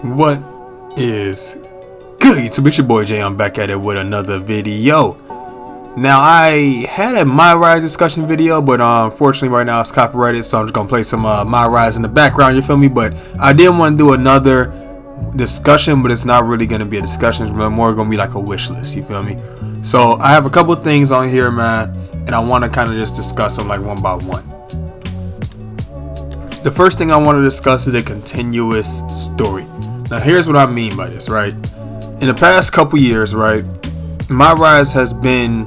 What is good, YouTube? It's your boy Jay. I'm back at it with another video. Now, I had a MyRise discussion video, but unfortunately right now it's copyrighted, so I'm just gonna play some MyRise in the background. You feel me? But I did want to do another discussion, but it's not really gonna be a discussion. It's more gonna be like a wish list. You feel me? So I have a couple things on here, man, and I want to kind of just discuss them like one by one. The first thing I want to discuss is a continuous story. Now, here's what I mean by this, right? In the past couple years, right, MyRise has been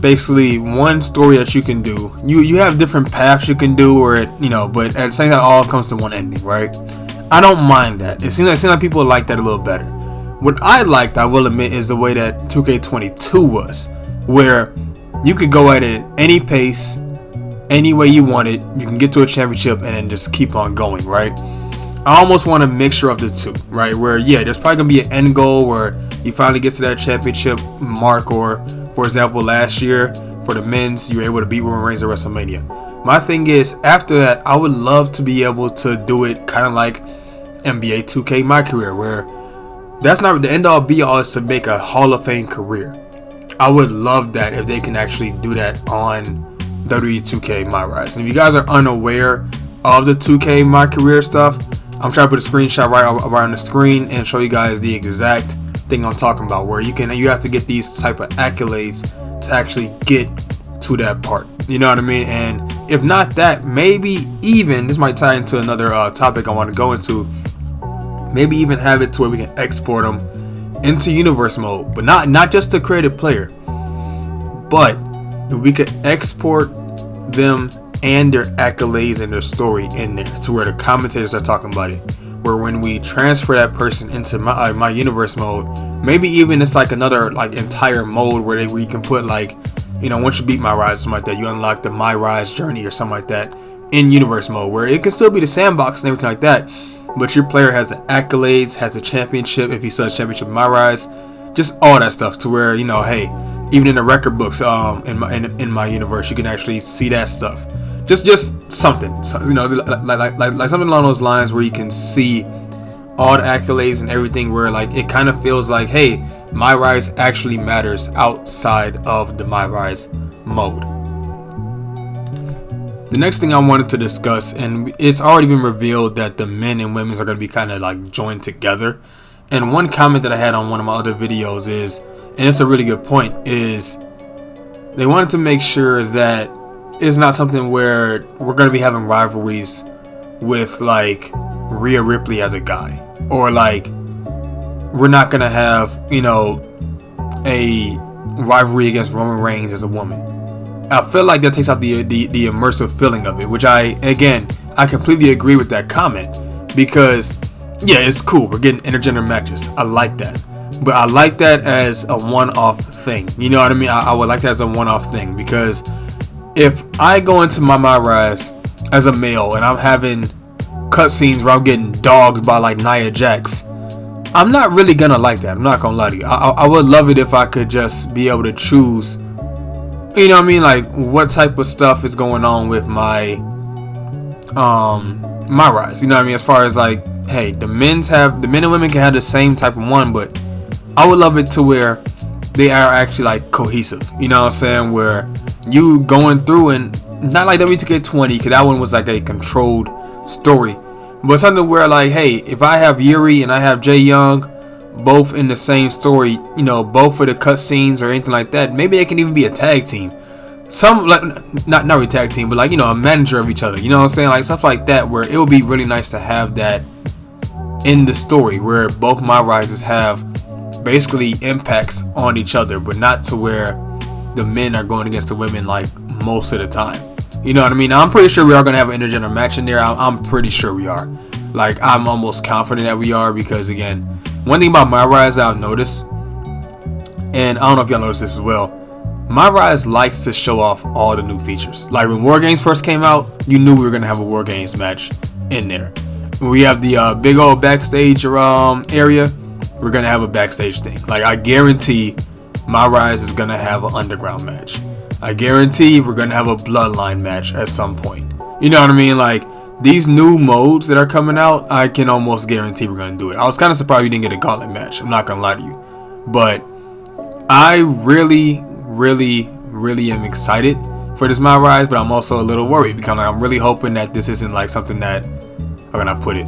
basically one story that you can do. You have different paths you can do, or but at the same time, it all comes to one ending, right? I don't mind that. It seems like people like that a little better. What I liked, I will admit, is the way that 2K22 was, where you could go at it at any pace, any way you want it. You can get to a championship and then just keep on going, right? I almost want a mixture of the two, right? Where, yeah, there's probably going to be an end goal where you finally get to that championship mark, or, for example, last year for the men's, you were able to beat Roman Reigns at WrestleMania. My thing is, after that, I would love to be able to do it kind of like NBA 2K My Career, where that's not the end all be all, is to make a Hall of Fame career. I would love that if they can actually do that on WWE 2k MyRise. And if you guys are unaware of the 2K My Career stuff, I'm trying to put a screenshot right on the screen and show you guys the exact thing I'm talking about, where you have to get these type of accolades to actually get to that part. You know what I mean? And if not that, maybe even, this might tie into another topic I want to go into, maybe even have it to where we can export them into universe mode, but not just to create a player, but we could export them and their accolades and their story in there to where the commentators are talking about it, where when we transfer that person into my universe mode, maybe even it's like another like entire mode where you can put like, once you beat MyRise or something like that, you unlock the MyRise journey or something like that in universe mode, where it can still be the sandbox and everything like that, but your player has the accolades, has the championship if he says championship MyRise, just all that stuff, to where hey, even in the record books in my universe, you can actually see that stuff. Just something, like something along those lines, where you can see all the accolades and everything, where like it kind of feels like, hey, MyRise actually matters outside of the MyRise mode. The next thing I wanted to discuss, and it's already been revealed that the men and women are going to be kind of like joined together. And one comment that I had on one of my other videos is, and it's a really good point, is they wanted to make sure that it's not something where we're going to be having rivalries with like Rhea Ripley as a guy, or like we're not going to have a rivalry against Roman Reigns as a woman. I feel like that takes out the immersive feeling of it, which I completely agree with that comment, because yeah, it's cool, we're getting intergender matches, I like that, but I like that as a one-off thing. You know what I mean? I would like that as a one-off thing, because if I go into my MyRise as a male and I'm having cutscenes where I'm getting dogged by like Nia Jax, I'm not really gonna like that. I'm not gonna lie to you. I would love it if I could just be able to choose, like what type of stuff is going on with my MyRise. You know what I mean? As far as like, hey, the men and women can have the same type of one, but I would love it to where they are actually like cohesive. You know what I'm saying? Where you going through, and not like WWE 2K20, because that one was like a controlled story, but something where like, hey, if I have Yuri and I have Jay Young both in the same story, both for the cutscenes or anything like that, maybe they can even be a tag team. Some like not really tag team, but like a manager of each other. You know what I'm saying? Like stuff like that, where it would be really nice to have that in the story, where both MyRises have basically impacts on each other, but not to where the men are going against the women like most of the time. You know what I mean? I'm pretty sure we are going to have an intergender match in there. I'm pretty sure we are. Like, I'm almost confident that we are, because again, one thing about MyRise I've noticed, and I don't know if y'all noticed this as well, MyRise likes to show off all the new features. Like when War Games first came out, you knew we were going to have a War Games match in there. When we have the big old backstage area, we're going to have a backstage thing. Like, I guarantee MyRise is going to have an underground match. I guarantee we're going to have a bloodline match at some point. You know what I mean? Like, these new modes that are coming out, I can almost guarantee we're gonna do it. I was kind of surprised we didn't get a gauntlet match. I'm not gonna lie to you, but I really am excited for this MyRise, but I'm also a little worried because I'm really hoping that this isn't like something that, how can I put it?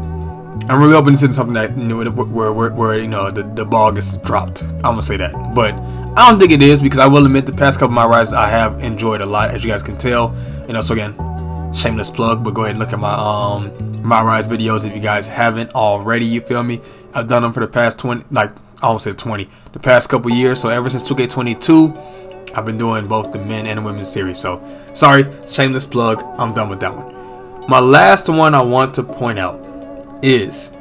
I'm really hoping this isn't something that, you know, where you know the ball gets dropped. I'm gonna say that, but I don't think it is, because I will admit the past couple of MyRise I have enjoyed a lot, as you guys can tell. And also, again, shameless plug, but go ahead and look at my MyRise videos if you guys haven't already. You feel me? I've done them for the past 20, like I almost said 20, the past couple years. So ever since 2K22, I've been doing both the men and women's series. So sorry, shameless plug. I'm done with that one. My last one I want to point out is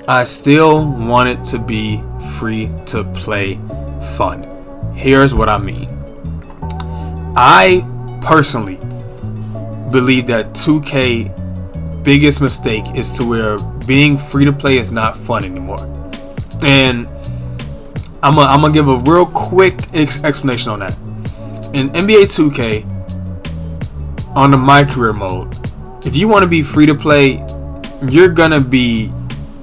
I still want it to be free to play fun. Here's what I mean. I personally believe that 2K biggest mistake is to where being free to play is not fun anymore. And I'm gonna give a real quick explanation on that. In NBA 2K, on the My Career mode, if you want to be free to play, you're gonna be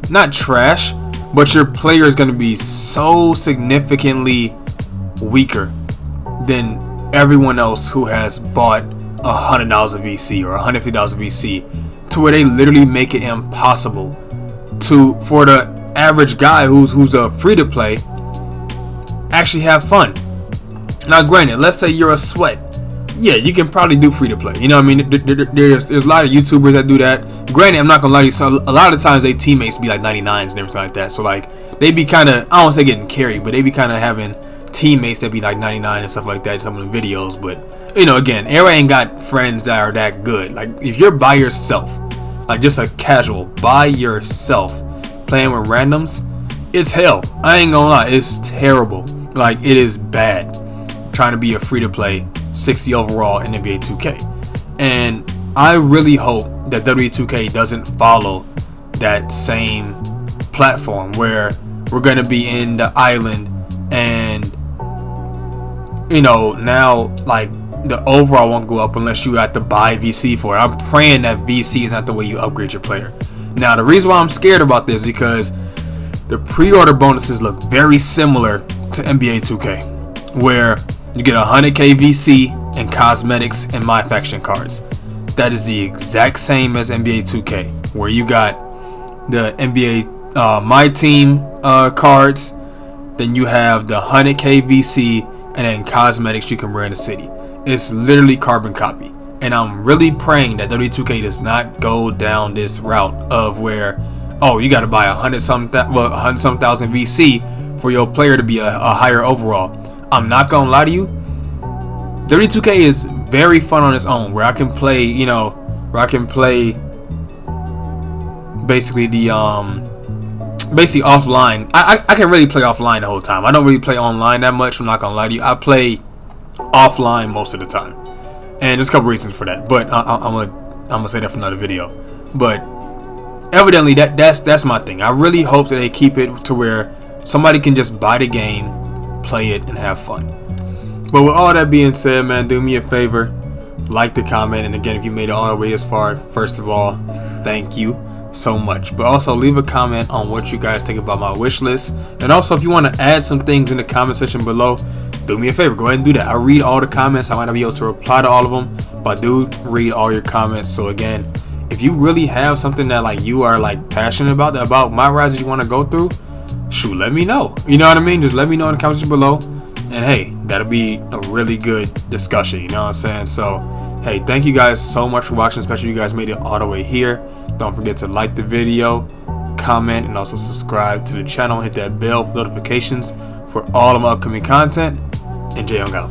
not trash, but your player is gonna be so significantly weaker than everyone else who has bought $100 of VC or $150 of VC, to where they literally make it impossible for the average guy who's a free to play actually have fun. Now granted, let's say you're a sweat, yeah, you can probably do free to play, you know what I mean? There's a lot of YouTubers that do that. Granted, I'm not gonna lie to you, so a lot of the times they teammates be like 99s and everything like that, so like they be kind of, I don't want to say getting carried, but they be kind of having teammates that be like 99 and stuff like that in some of the videos. But you know, again, everybody ain't got friends that are that good. Like if you're by yourself, like just a casual by yourself playing with randoms, it's hell. I ain't gonna lie, it's terrible. Like it is bad trying to be a free to play 60 overall in NBA 2K. And I really hope that WWE 2K doesn't follow that same platform where we're gonna be in the island and, you know, now like the overall won't go up unless you have to buy VC for it. I'm praying that VC is not the way you upgrade your player. Now the reason why I'm scared about this is because the pre-order bonuses look very similar to NBA 2K, where you get 100k VC and cosmetics and my faction cards. That is the exact same as NBA 2K, where you got the NBA my team cards, then you have the 100k VC, and then cosmetics you can wear in the city. It's literally carbon copy. And I'm really praying that WWE 2K does not go down this route of where, oh, you got to buy 100-some thousand VC for your player to be a higher overall. I'm not gonna lie to you, WWE 2K is very fun on its own, where I can play, you know, where I can play basically the basically offline. I can really play offline the whole time. I don't really play online that much. I'm not gonna lie to you. I play offline most of the time, and there's a couple reasons for that. But I'm gonna say that for another video. But evidently that's my thing. I really hope that they keep it to where somebody can just buy the game, play it, and have fun. But with all that being said, man, do me a favor, like the comment, and again, if you made it all the way this far, first of all, thank you so much. But also leave a comment on what you guys think about my wish list, and also if you want to add some things in the comment section below, do me a favor, go ahead and do that. I read all the comments. I might not be able to reply to all of them, but I do read all your comments. So again, if you really have something that like you are like passionate about MyRise that you want to go through, shoot, let me know. You know what I mean? Just let me know in the comments below, and hey, that'll be a really good discussion, you know what I'm saying? So hey, thank you guys so much for watching, especially if you guys made it all the way here. Don't forget to like the video, comment, and also subscribe to the channel. Hit that bell for notifications for all of my upcoming content. And Jay Young out.